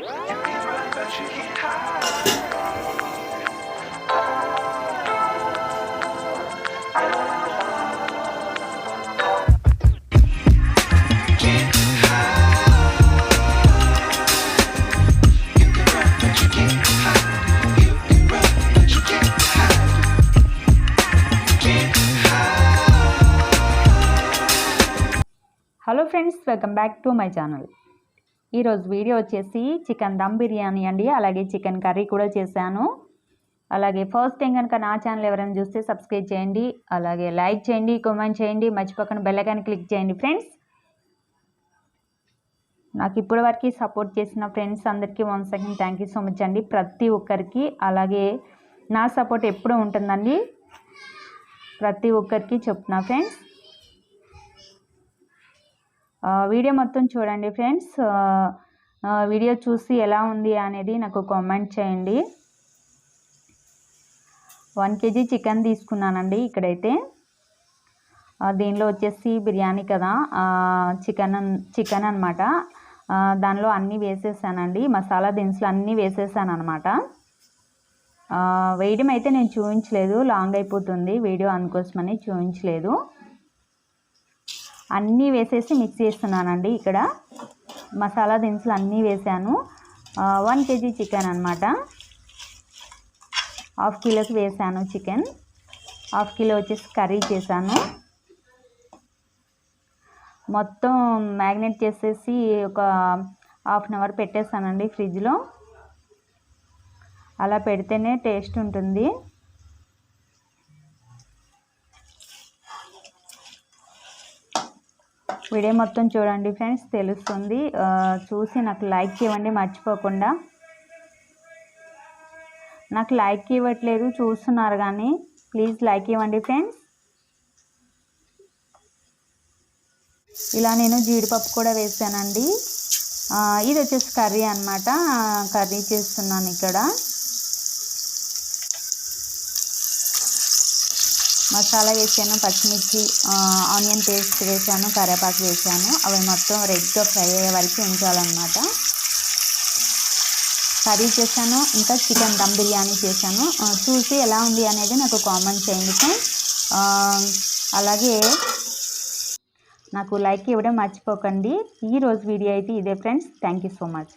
Hello friends, welcome back to my channel. ఈరోజు video వచ్చేసి chicken dum biryani అండి. అలాగే చికెన్ కర్రీ కూడా చేశాను. అలాగే ఫస్ట్ టైం కనుక నా ఛానల్ ఎవరైనా చూస్తే సబ్స్క్రైబ్ చేయండి, అలాగే లైక్ చేయండి, కామెంట్ చేయండి, మర్చిపోకుండా బెల్ ఐకాన్ క్లిక్ చేయండి. ఫ్రెండ్స్, నాకు ఇప్పటి వరకు సపోర్ట్ చేసిన ఫ్రెండ్స్ అందరికీ once again thank you so much అండి, ప్రతి ఒక్కరికి. అలాగే నా సపోర్ట్ ఎప్పుడూ ఉంటుందండి, ప్రతి ఒక్కరికి చెప్తున్నా ఫ్రెండ్స్. వీడియో మొత్తం చూడండి ఫ్రెండ్స్. వీడియో చూసి ఎలా ఉంది అనేది నాకు కామెంట్ చేయండి. 1 kg చికెన్ తీసుకున్నానండి. ఇక్కడైతే దీనిలో వచ్చేసి బిర్యానీ కదా, చికెన్ అనమాట. దానిలో అన్నీ వేసేసానండి, మసాలా దినుసులు అన్నీ వేసేసాను అనమాట. వేయడం అయితే నేను చూపించలేదు, లాంగ్ అయిపోతుంది వీడియో, అందుకోసమని చూపించలేదు. అన్నీ వేసేసి మిక్స్ చేస్తున్నానండి. ఇక్కడ మసాలా దినుసులు అన్నీ వేసాను. 1 kg చికెన్ అనమాట. 1/2 కిలోకి వేసాను చికెన్. 1/2 కిలో వచ్చేసి కర్రీ చేశాను. మొత్తం మ్యాగ్నేట్ చేసేసి ఒక 1/2 అవర్ పెట్టేసానండి ఫ్రిడ్జ్లో. అలా పెడితేనే టేస్ట్ ఉంటుంది. వీడియో మొత్తం చూడండి ఫ్రెండ్స్, తెలుస్తుంది. చూసి నాకు లైక్ ఇవ్వండి మర్చిపోకుండా. నాకు లైక్ ఇవ్వట్లేదు, చూస్తున్నారు కానీ ప్లీజ్ లైక్ ఇవ్వండి ఫ్రెండ్స్. ఇలా నేను జీడిపప్పు కూడా వేసానండి. ఇది వచ్చేసి కర్రీ అనమాట, కర్రీ చేస్తున్నాను ఇక్కడ. మసాలా వేసాను, పచ్చిమిర్చి, ఆనియన్ పేస్ట్ వేసాను, కరివేపాకు వేసాను. అవి మొత్తం రెడ్గా ఫ్రై అయ్యే వరకు ఉంచాలన్నమాట. కర్రీ చేశాను, ఇంకా చికెన్ దమ్ బిర్యానీ చేశాను. చూసి ఎలా ఉంది అనేది నాకు కామెంట్ చేయండి ఫ్రెండ్స్. అలాగే నాకు లైక్ ఇవ్వడం మర్చిపోకండి. ఈరోజు వీడియో అయితే ఇదే friends. Thank you so much.